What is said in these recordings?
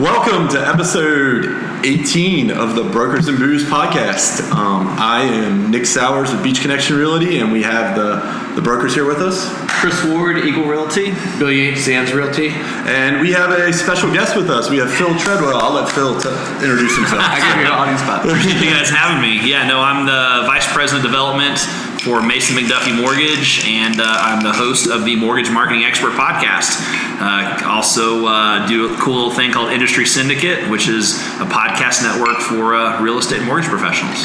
Welcome to episode 18 of the Brokers and Booze podcast. I am Nick Sowers with Beach Connection Realty, and we have the brokers here with us. Chris Ward, Eagle Realty. Bill Yates, Sands Realty. And we have a special guest with us. We have Phil Treadwell. I'll let Phil introduce himself. I give you an audience spot. Appreciate you guys having me. I'm the Vice President of Development for Mason McDuffie Mortgage, and I'm the host of the Mortgage Marketing Expert podcast. Also do a cool little thing called Industry Syndicate, which is a podcast network for real estate mortgage professionals.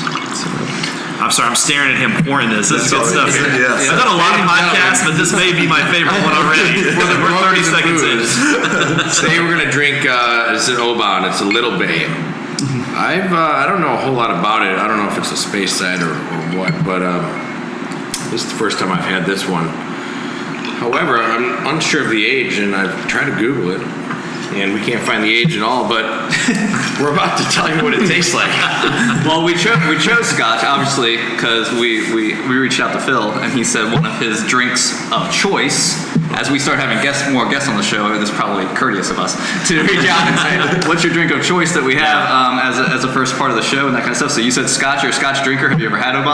I'm sorry, I'm staring at him pouring this. This is good stuff here. Yes. I've done a lot of podcasts, but this may be my favorite one already. We're 30 seconds in. Today we're going to drink, it's an Oban. It's a Little Bay. I don't know a whole lot about it. I don't know if it's a space side or what, but this is the first time I've had this one. However, I'm unsure of the age, and I've tried to Google it, and we can't find the age at all, but we're about to tell you what it tastes like. Well, we chose Scotch, obviously, because we reached out to Phil, and he said one of his drinks of choice. As we start having more guests on the show, it's probably courteous of us to reach out and say, what's your drink of choice that we have as a first part of the show and that kind of stuff. So you said Scotch, you're a Scotch drinker. Have you ever had Oban?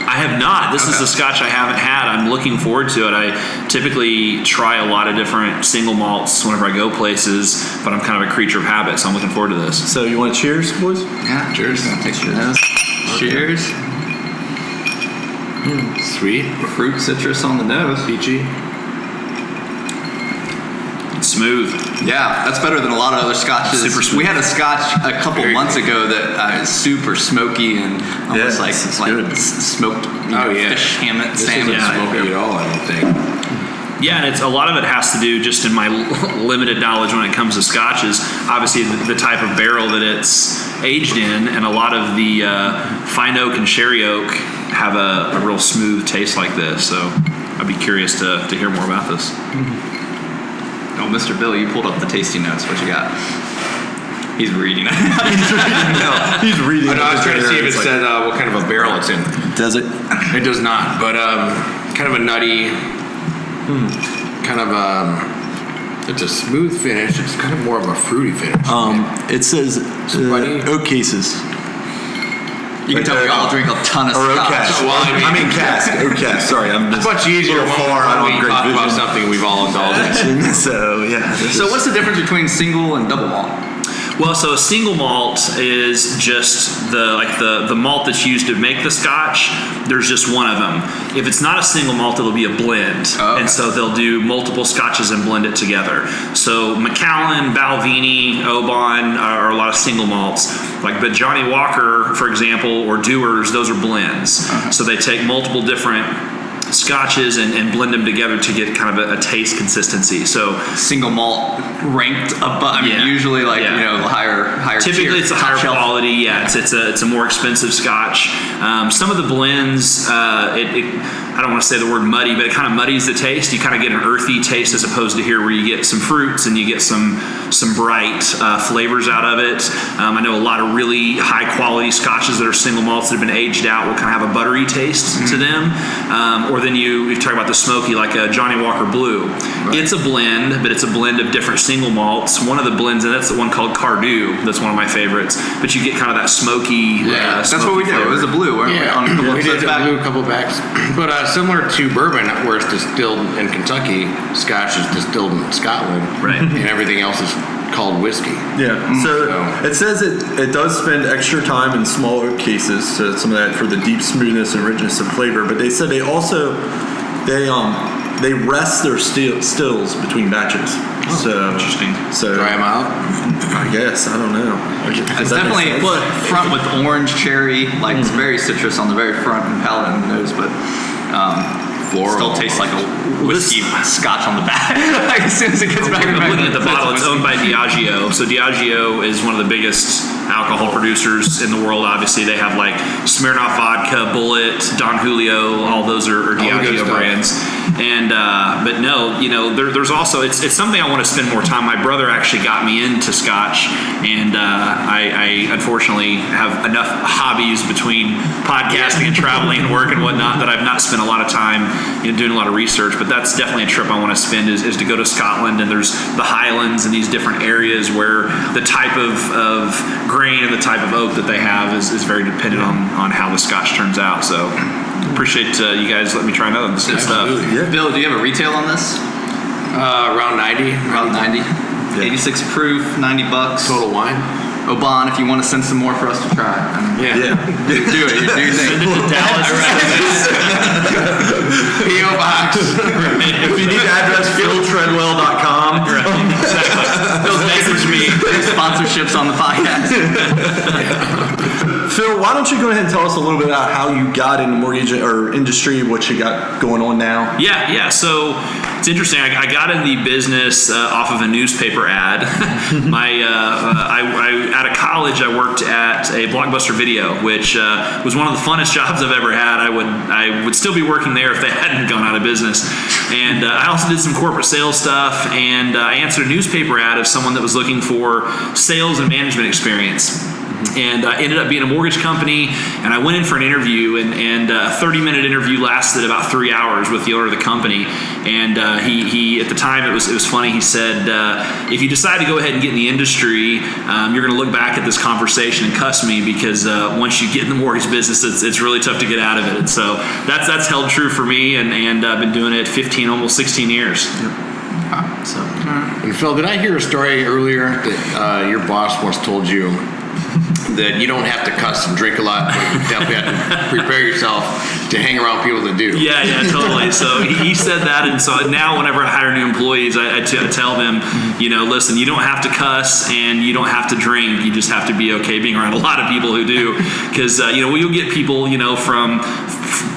I have not. This is a Scotch I haven't had. I'm looking forward to it. I typically try a lot of different single malts whenever I go places, but I'm kind of a creature of habit, so I'm looking forward to this. So you want to cheers, boys? Yeah, cheers. Taste your nose. Cheers. Sweet. Fruit citrus on the nose. Peachy. Smooth. Yeah, that's better than a lot of other scotches. Super smooth. We had a scotch a couple months ago that is super smoky and almost like smoked fish, salmon. This isn't smoky at all, I don't think. Yeah, and it's a lot of it has to do, just in my limited knowledge when it comes to scotches, obviously the type of barrel that it's aged in, and a lot of the fine oak and sherry oak have a real smooth taste like this. So I'd be curious to hear more about this. Oh, Mr. Bill, you pulled up the tasting notes. What you got? He's reading. He's reading. I was trying to see if it said what kind of a barrel it's in. Does it? It does not, but kind of a nutty, kind of it's a smooth finish. It's kind of more of a fruity finish. It says oak cases. You can tell we all drink a ton of Or scotch. oak cask. Oak cask. Sorry, I'm just It's much easier when we talk about something we've all indulged in. So yeah. So what's the difference between single and double malt? Well, so a single malt is just the malt that's used to make the scotch. There's just one of them. If it's not a single malt, it'll be a blend. Oh, okay. And so they'll do multiple scotches and blend it together. So Macallan, Balvenie, Oban are a lot of single malts. But Johnny Walker, for example, or Dewar's, those are blends. Uh-huh. So they take multiple different scotches and blend them together to get kind of a taste consistency. So Single malt ranked above. Usually higher. Typically, it's a higher quality. Yeah, it's a more expensive Scotch. Some of the blends, I don't want to say the word muddy, but it kind of muddies the taste. You kind of get an earthy taste as opposed to here where you get some fruits and you get some bright flavors out of it. I know a lot of really high quality Scotches that are single malts that have been aged out will kind of have a buttery taste to them. Or then you talk about the smoky, like a Johnny Walker Blue. Right. It's a blend, but it's a blend of different single malts. One of the blends, and that's the one called Cardew. That's one of my favorites. But you get kind of that smoky. That's what we did. It was a blue, weren't we? On a couple we did episodes back. blue a couple backs. But similar to bourbon, where it's distilled in Kentucky, Scotch is distilled in Scotland, right? And everything else is called whiskey. Yeah. So it says it does spend extra time in small oak cases, so some of that for the deep smoothness and richness of flavor. But they said they rest their stills between batches. So interesting. So dry them out. I guess I don't know. It's definitely front with orange, cherry, it's very citrus on the very front and palate and nose, but Floral. still tastes like a whiskey Scotch on the back. As soon as it gets back in the I'm looking at the bottle. It's owned by Diageo. So Diageo is one of the biggest alcohol producers in the world. Obviously, they have like Smirnoff Vodka, Bullet, Don Julio. All those are Diageo brands. And but no, there's also it's something I want to spend more time. My brother actually got me into Scotch, and I unfortunately have enough hobbies between podcasting and traveling and work and whatnot that I've not spent a lot of time doing a lot of research. But that's definitely a trip I want to spend is to go to Scotland, and there's the Highlands and these different areas where the type of grain and the type of oak that they have is very dependent on how the Scotch turns out. So appreciate you guys letting me try another this good stuff. Yeah. Bill, do you have a retail on this? Around 90. Around 90. Yeah. 86 proof, $90. Total wine. Oban, if you want to send some more for us to try. Yeah. Do it. You do your thing. Send it to Dallas. P.O. Box. If you need the address, philtreadwell.com. Phil's message me. Sponsorships on the podcast. Phil, why don't you go ahead and tell us a little bit about how you got into mortgage or industry, what you got going on now? Yeah. So it's interesting. I got in the business off of a newspaper ad. Out of college, I worked at a Blockbuster Video, which was one of the funnest jobs I've ever had. I would still be working there if they hadn't gone out of business. And I also did some corporate sales stuff, and I answered a newspaper ad of someone that was looking for sales and management experience. And ended up being a mortgage company, and I went in for an interview, and a 30-minute interview lasted about 3 hours with the owner of the company. And he at the time, it was funny, he said, if you decide to go ahead and get in the industry, you're going to look back at this conversation and cuss me, because once you get in the mortgage business, it's really tough to get out of it. And so that's held true for me, and I've been doing it 15, almost 16 years. Yep. So. And Phil, did I hear a story earlier that your boss once told you that you don't have to cuss and drink a lot, but you definitely have to prepare yourself to hang around people that do? Yeah, totally. So he said that, and so now whenever I hire new employees, I tell them, listen, you don't have to cuss and you don't have to drink. You just have to be okay being around a lot of people who do, because you'll get people from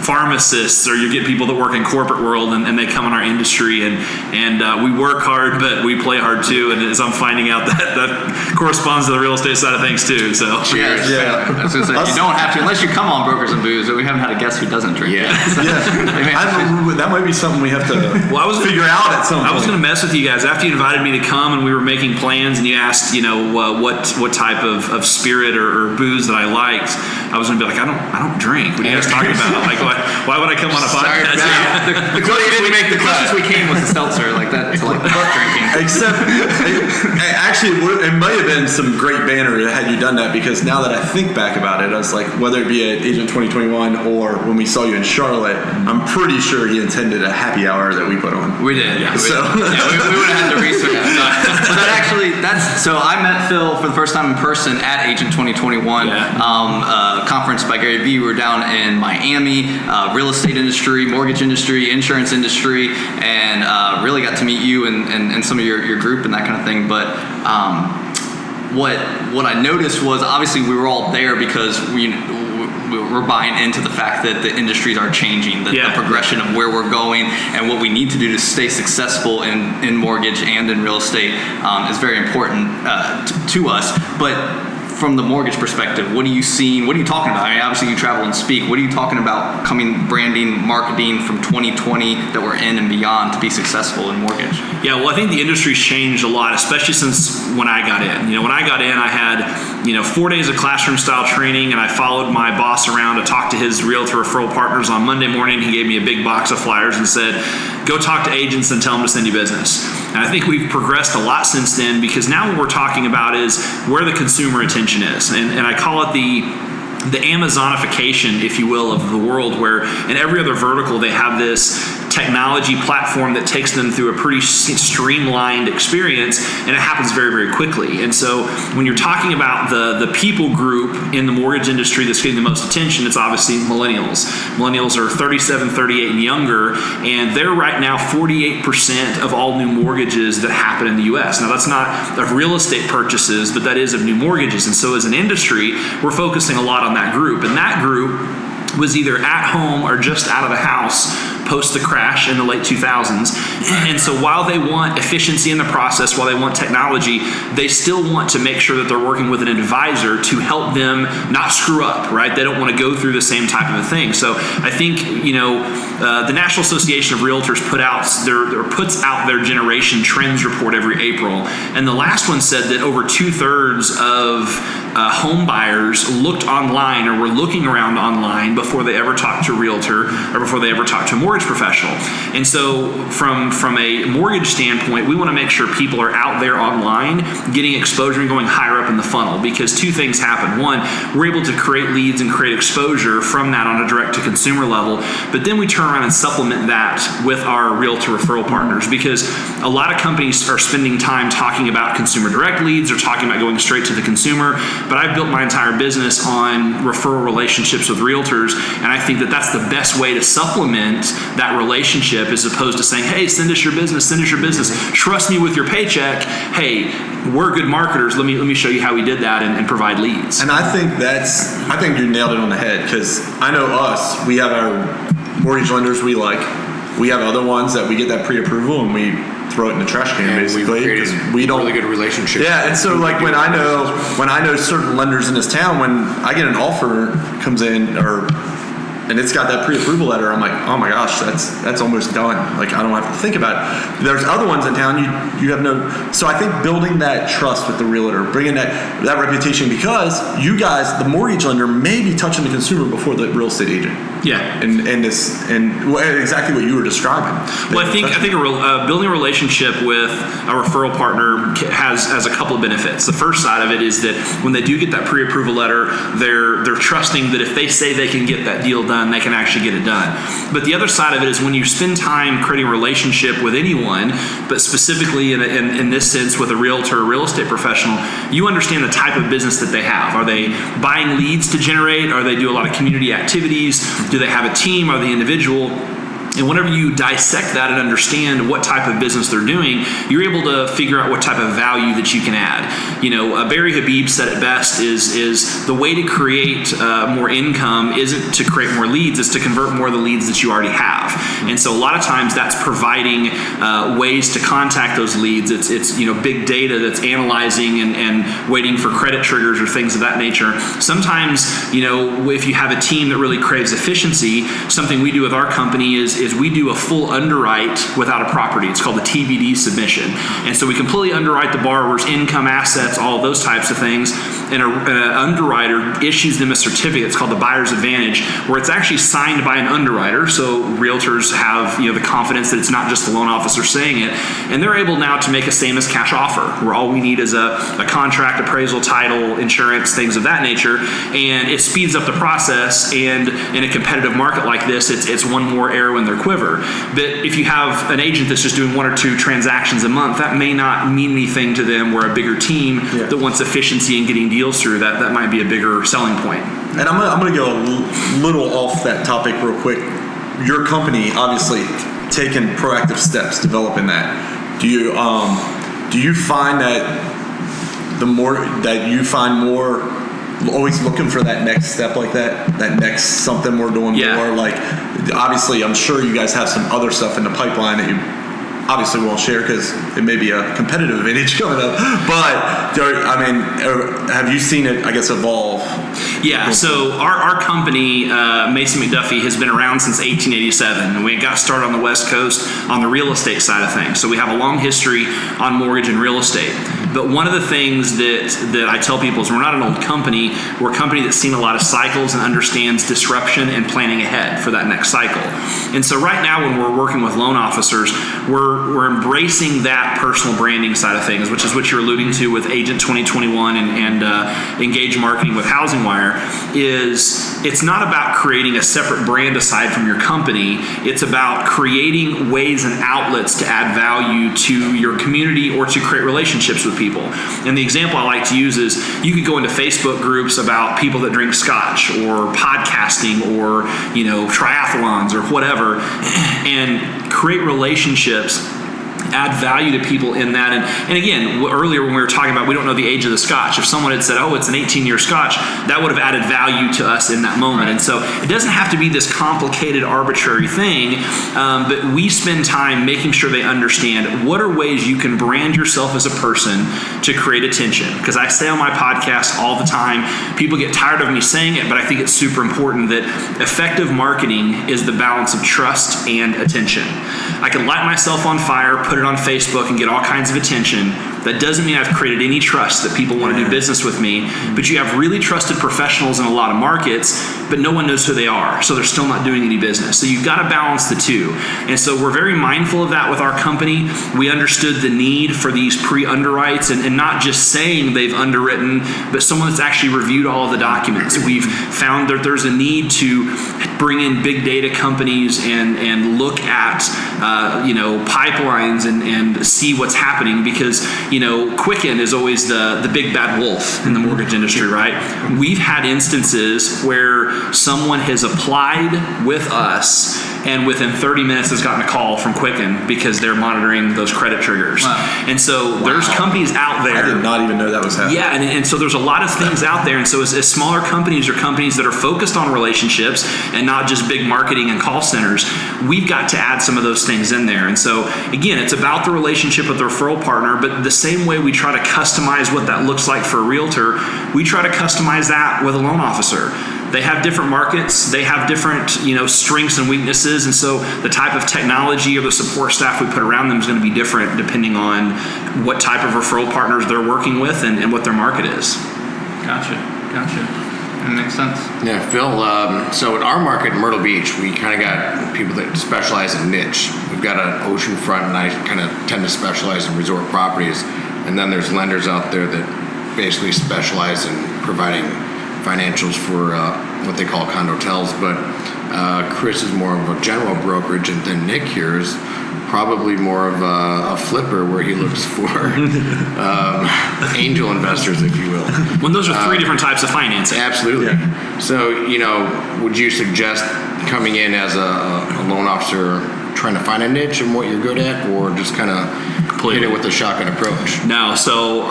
pharmacists, or you get people that work in corporate world, and they come in our industry, and we work hard, but we play hard too. And as I'm finding out, that corresponds to the real estate side of things too. So cheers. Yeah. I was gonna say, you don't have to, unless you come on Brokers and Booze, but we haven't had a guest who doesn't drink. Yeah. That might be something we have to figure out at some point. I was going to mess with you guys after you invited me to come, and we were making plans, and you asked, what type of spirit or booze that I liked. I was going to be like, I don't drink. What are you guys talking about? Like, why would I come on a podcast? The closest we came was a seltzer, like that, to like butt drinking. Except, actually, it might have been some great banner had you done that, because now that I think back about it, I was like, whether it be at Agent 2021 or when we saw you in Charlotte, I'm pretty sure he intended a happy hour that we put on. We did, yeah. So we would have had to research that. So I met Phil for the first time in person at Agent 2021 conference by Gary Vee. We were down in Miami, real estate industry, mortgage industry, insurance industry, and really got to meet you and some of your group and that kind of thing. But what I noticed was, obviously we were all there because we're buying into the fact that the industries are changing, the progression of where we're going and what we need to do to stay successful in mortgage and in real estate is very important to us. But from the mortgage perspective, what are you seeing? What are you talking about? I mean, obviously you travel and speak. What are you talking about branding, marketing from 2020 that we're in and beyond to be successful in mortgage? Yeah, well, I think the industry's changed a lot, especially since when I got in. When I got in, I had 4 days of classroom style training, and I followed my boss around to talk to his realtor referral partners. On Monday morning, he gave me a big box of flyers and said, go talk to agents and tell them to send you business. And I think we've progressed a lot since then, because now what we're talking about is where the consumer attention is. And I call it the Amazonification, if you will, of the world, where in every other vertical they have this technology platform that takes them through a pretty streamlined experience, and it happens very, very quickly. And so when you're talking about the people group in the mortgage industry that's getting the most attention, it's obviously millennials. Millennials are 37, 38 and younger, and they're right now 48% of all new mortgages that happen in the US. Now that's not of real estate purchases, but that is of new mortgages. And so as an industry, we're focusing a lot on that group, and that group was either at home or just out of the house post the crash in the late 2000s. And so while they want efficiency in the process, while they want technology, they still want to make sure that they're working with an advisor to help them not screw up, right? They don't want to go through the same type of a thing. So I think, the National Association of Realtors puts out their Generation Trends report every April. And the last one said that over 2/3 of home buyers looked online or were looking around online before they ever talked to a realtor or before they ever talked to a mortgage professional. And so from a mortgage standpoint, we want to make sure people are out there online getting exposure and going higher up in the funnel, because two things happen. One, we're able to create leads and create exposure from that on a direct to consumer level, but then we turn around and supplement that with our realtor referral partners, because a lot of companies are spending time talking about consumer direct leads or talking about going straight to the consumer. But I've built my entire business on referral relationships with realtors, and I think that that's the best way to supplement that relationship, as opposed to saying, hey, send us your business, trust me with your paycheck. Hey, we're good marketers. Let me show you how we did that and provide leads. And I think you nailed it on the head, because I know us, we have our mortgage lenders we like. We have other ones that we get that pre-approval and we throw it in the trash can, and basically. We don't really good relationship. Yeah, and so like when I know certain lenders in this town, when I get an offer comes in and it's got that pre-approval letter, I'm like, oh my gosh, that's almost done. Like, I don't have to think about it. There's other ones in town you have no. So I think building that trust with the realtor, bringing that reputation, because you guys, the mortgage lender, may be touching the consumer before the real estate agent. Yeah, and exactly what you were describing. Well, I think building a relationship with a referral partner has a couple of benefits. The first side of it is that when they do get that pre-approval letter, they're trusting that if they say they can get that deal done, they can actually get it done. But the other side of it is when you spend time creating a relationship with anyone, but specifically in this sense with a realtor or real estate professional, you understand the type of business that they have. Are they buying leads to generate? Are they do a lot of community activities? Do they have a team? Are they individual? And whenever you dissect that and understand what type of business they're doing, you're able to figure out what type of value that you can add. Barry Habib said it best, is the way to create more income isn't to create more leads, it's to convert more of the leads that you already have. And so a lot of times that's providing ways to contact those leads. It's big data that's analyzing and waiting for credit triggers or things of that nature. Sometimes, if you have a team that really craves efficiency, something we do with our company is we do a full underwrite without a property. It's called the TBD submission. And so we completely underwrite the borrower's income, assets, all of those types of things. And an underwriter issues them a certificate. It's called the Buyer's Advantage, where it's actually signed by an underwriter. So realtors have the confidence that it's not just the loan officer saying it. And they're able now to make a same as cash offer, where all we need is a contract, appraisal, title, insurance, things of that nature. And it speeds up the process. And in a competitive market like this, it's one more arrow in their quiver. But if you have an agent that's just doing 1 or 2 transactions a month, that may not mean anything to them, where a bigger team that wants efficiency and getting deals through, that might be a bigger selling point. And I'm going to go a little off that topic real quick. Your company obviously taking proactive steps developing that. Do you find that the more that you find more always looking for that next step, like that next something we're doing more? Like, obviously I'm sure you guys have some other stuff in the pipeline that you obviously won't share because it may be a competitive advantage coming up, but have you seen it, I guess, evolve? Yeah, so our company, Mason McDuffie, has been around since 1887, and we got started on the West Coast on the real estate side of things. So we have a long history on mortgage and real estate. But one of the things that I tell people is we're not an old company. We're a company that's seen a lot of cycles and understands disruption and planning ahead for that next cycle. And so right now when we're working with loan officers, we're embracing that personal branding side of things, which is what you're alluding to with Agent 2021 and Engage Marketing with Housing Wire. It's not about creating a separate brand aside from your company. It's about creating ways and outlets to add value to your community or to create relationships with people. And the example I like to use is you could go into Facebook groups about people that drink Scotch or podcasting or triathlons or whatever, and create relationships add value to people in that. And again, earlier when we were talking about we don't know the age of the Scotch, if someone had said, oh, it's an 18-year Scotch, that would have added value to us in that moment. And so it doesn't have to be this complicated, arbitrary thing, but we spend time making sure they understand what are ways you can brand yourself as a person to create attention. Because I say on my podcast all the time, people get tired of me saying it, but I think it's super important that effective marketing is the balance of trust and attention. I can light myself on fire, put it on Facebook, and get all kinds of attention. That doesn't mean I've created any trust that people want to do business with me, but you have really trusted professionals in a lot of markets, but no one knows who they are, so they're still not doing any business. So you've got to balance the two. And so we're very mindful of that with our company. We understood the need for these pre-underwrites and not just saying they've underwritten, but someone that's actually reviewed all of the documents. We've found that there's a need to bring in big data companies and look at pipelines and see what's happening, because Quicken is always the big bad wolf in the mortgage industry, right? We've had instances where someone has applied with us and within 30 minutes has gotten a call from Quicken because they're monitoring those credit triggers. Wow. And so there's companies out there. I did not even know that was happening. Yeah, and so there's a lot of things out there. And so as smaller companies or companies that are focused on relationships and not just big marketing and call centers, we've got to add some of those things in there. And so again, it's about the relationship with the referral partner, but the same way we try to customize what that looks like for a realtor, we try to customize that with a loan officer. They have different markets, they have different strengths and weaknesses, and so the type of technology or the support staff we put around them is going to be different depending on what type of referral partners they're working with and what their market is. Gotcha. That makes sense. Yeah, Phil, so in our market in Myrtle Beach, we kind of got people that specialize in niche. We've got an oceanfront, and I kind of tend to specialize in resort properties, and then there's lenders out there that basically specialize in providing financials for what they call condo-tels, but Chris is more of a general brokerage, and then Nick here is probably more of a flipper where he looks for angel investors, if you will. When those are three different types of financing. Absolutely. Yeah. So, would you suggest coming in as a loan officer trying to find a niche and what you're good at, or just kind of hit it with a shotgun approach? No, so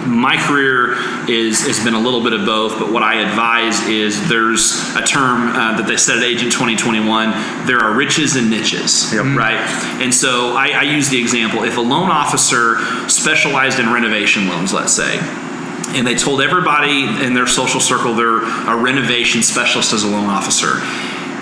my career has been a little bit of both, but what I advise is there's a term that they said at Agent 2021, there are riches and niches, right? And so I use the example, if a loan officer specialized in renovation loans, let's say, and they told everybody in their social circle they're a renovation specialist as a loan officer,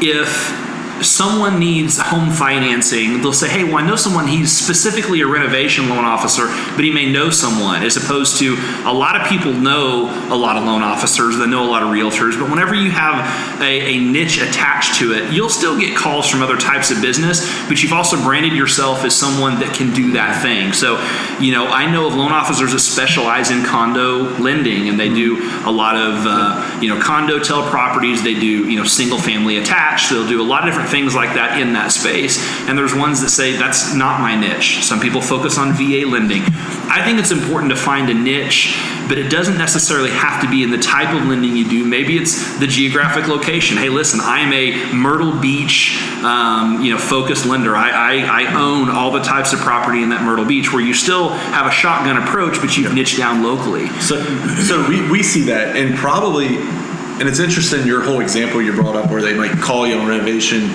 if someone needs home financing, they'll say, hey, well, I know someone, he's specifically a renovation loan officer, but he may know someone, as opposed to a lot of people know a lot of loan officers, they know a lot of realtors, but whenever you have a niche attached to it, you'll still get calls from other types of business, but you've also branded yourself as someone that can do that thing. So, I know of loan officers that specialize in condo lending, and they do a lot of, condo-tel properties, they do, single family attached, they'll do a lot of different things like that in that space, and there's ones that say that's not my niche. Some people focus on VA lending. I think it's important to find a niche, but it doesn't necessarily have to be in the type of lending you do. Maybe it's the geographic location. Hey, listen, I'm a Myrtle Beach focused lender. I own all the types of property in that Myrtle Beach, where you still have a shotgun approach, but you've niched down locally. So we see that, and probably. And it's interesting, your whole example you brought up where they might call you a renovation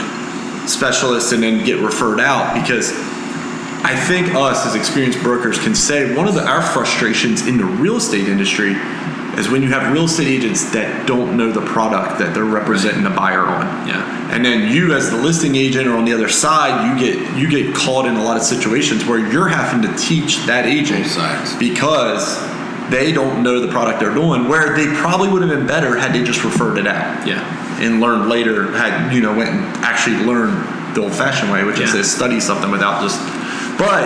specialist and then get referred out, because I think us as experienced brokers can say one of our frustrations in the real estate industry is when you have real estate agents that don't know the product that they're representing the buyer on. Yeah. And then you as the listing agent or on the other side, you get caught in a lot of situations where you're having to teach that agent because they don't know the product they're doing, where they probably would have been better had they just referred it out. Yeah. And learned later, went and actually learned the old-fashioned way, which is to study something without just. But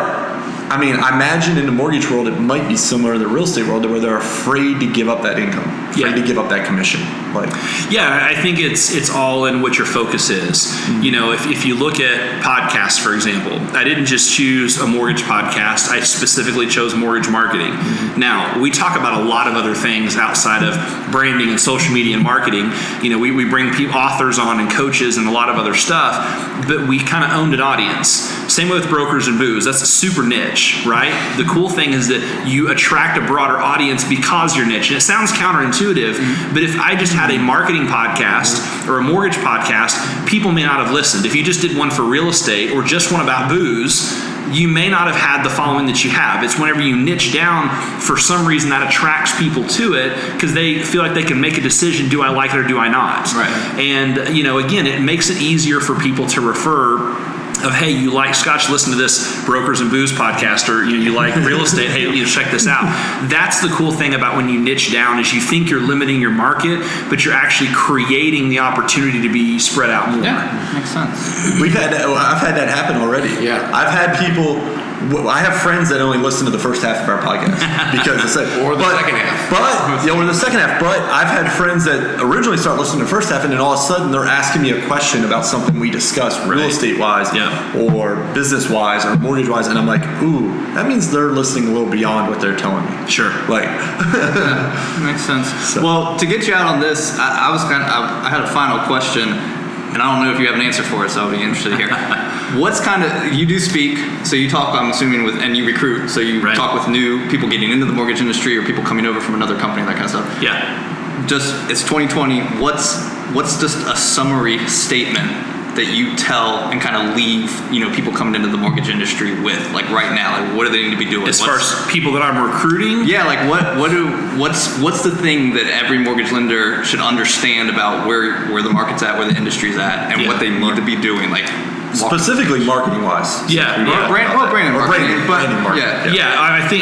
I imagine in the mortgage world it might be similar to the real estate world, where they're afraid to give up that income, afraid to give up that commission. Like, Yeah, I think it's all in what your focus is. You know, if you look at podcasts, for example, I didn't just choose a mortgage podcast. I specifically chose mortgage marketing. Now, we talk about a lot of other things outside of branding and social media and marketing. You know, we bring authors on and coaches and a lot of other stuff, but we kind of owned an audience. Same with brokers and booze. That's a super niche, right? The cool thing is that you attract a broader audience because you're niche. And it sounds counterintuitive, but if I just had a marketing podcast or a mortgage podcast, people may not have listened. If you just did one for real estate or just one about booze, you may not have had the following that you have. It's whenever you niche down, for some reason that attracts people to it because they feel like they can make a decision, do I like it or do I not? Right. And, you know, again, it makes it easier for people to refer of, hey, you like Scotch, listen to this Brokers and Booze podcast, or you like real estate, hey, you check this out. That's the cool thing about when you niche down is you think you're limiting your market, but you're actually creating the opportunity to be spread out more. Yeah, makes sense. I've had that happen already. Yeah. I've had people. I have friends that only listen to the first half of our podcast because it's like, Or the second half. Or the second half. But I've had friends that originally start listening to the first half, and then all of a sudden they're asking me a question about something we discussed, real estate wise, or business wise, or mortgage wise, and I'm like, ooh, that means they're listening a little beyond what they're telling me. Sure. Like, Makes sense. So- Well, to get you out on this, I had a final question, and I don't know if you have an answer for it, so I'll be interested to hear. What's kind of, you do speak, so you talk, I'm assuming, with, and you recruit, so you talk with new people getting into the mortgage industry or people coming over from another company, that kind of stuff. Yeah. Just, it's 2020, what's just a summary statement that you tell and kind of leave, you know, people coming into the mortgage industry with, like right now, like what do they need to be doing? As far as people that I'm recruiting? Yeah, like what's the thing that every mortgage lender should understand about where the market's at, where the industry's at, and what they need to be doing, like specifically marketing wise. brand marketing,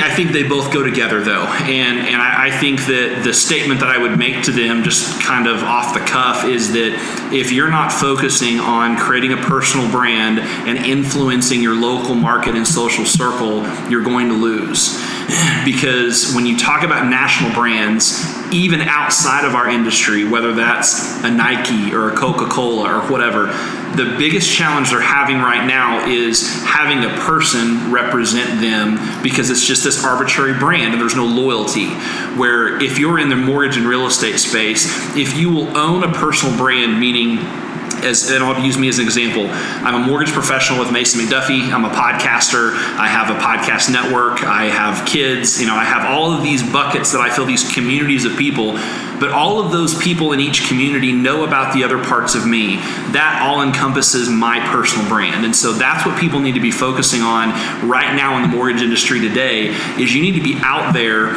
I think they both go together though, and I think that the statement that I would make to them, just kind of off the cuff, is that if you're not focusing on creating a personal brand and influencing your local market and social circle, you're going to lose. Because when you talk about national brands, even outside of our industry, whether that's a Nike or a Coca-Cola or whatever, the biggest challenge they're having right now is having a person represent them, because it's just this arbitrary brand and there's no loyalty. Where if you're in the mortgage and real estate space, if you will own a personal brand, meaning, and I'll use me as an example, I'm a mortgage professional with Mason McDuffie. I'm a podcaster. I have a podcast network. I have kids. You know, I have all of these buckets that I feel, these communities of people. But all of those people in each community know about the other parts of me. That all encompasses my personal brand. And so that's what people need to be focusing on right now in the mortgage industry today, is you need to be out there,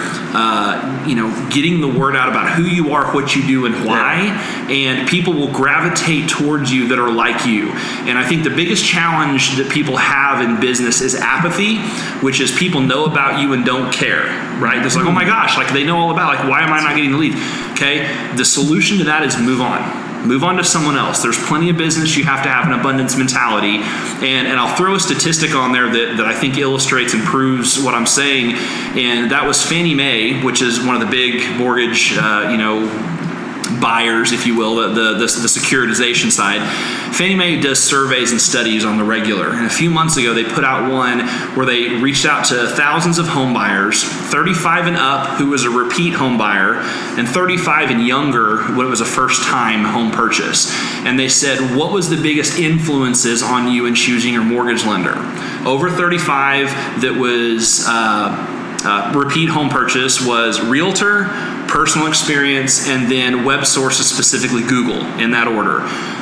getting the word out about who you are, what you do, and why. And people will gravitate towards you that are like you. And I think the biggest challenge that people have in business is apathy, which is people know about you and don't care, right? It's like, oh my gosh, like they know all about, like, why am I not getting the lead? Okay, the solution to that is move on. Move on to someone else. There's plenty of business. You have to have an abundance mentality. And I'll throw a statistic on there that I think illustrates and proves what I'm saying. And that was Fannie Mae, which is one of the big mortgage, buyers, if you will, the securitization side. Fannie Mae does surveys and studies on the regular. And a few months ago, they put out one where they reached out to thousands of home buyers, 35 and up, who was a repeat home buyer, and 35 and younger, when it was a first-time home purchase. And they said, what was the biggest influences on you in choosing your mortgage lender? Over 35 that was repeat home purchase was realtor, personal experience, and then web sources, specifically Google, in that order.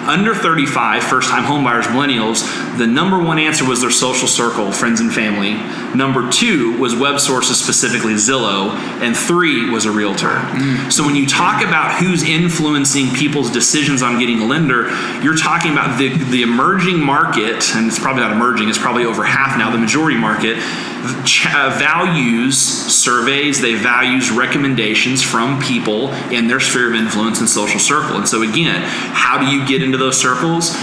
Under 35, first-time homebuyers, millennials, the number one answer was their social circle, friends and family. Number two was web sources, specifically Zillow, and three was a realtor. So when you talk about who's influencing people's decisions on getting a lender, you're talking about the emerging market, and it's probably not emerging, it's probably over half now, the majority market, values surveys, they values recommendations from people in their sphere of influence and social circle. And so again, how do you get into those circles?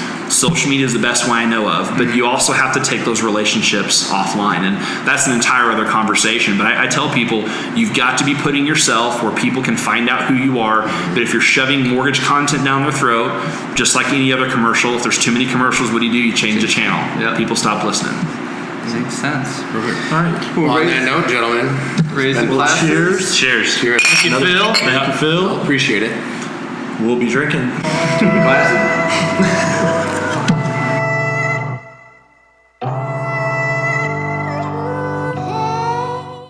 social media is the best way I know of, but you also have to take those relationships offline, and that's an entire other conversation. But I tell people, you've got to be putting yourself where people can find out who you are. But if you're shoving mortgage content down their throat, just like any other commercial, if there's too many commercials, what do? You change the channel. Yep. People stop listening. Makes sense. Perfect. All right. On that note, gentlemen, Raise the Well, glasses. cheers. Cheers. cheers. Thank you, Phil. Thank you, Phil. Appreciate it. We'll be drinking. Classic.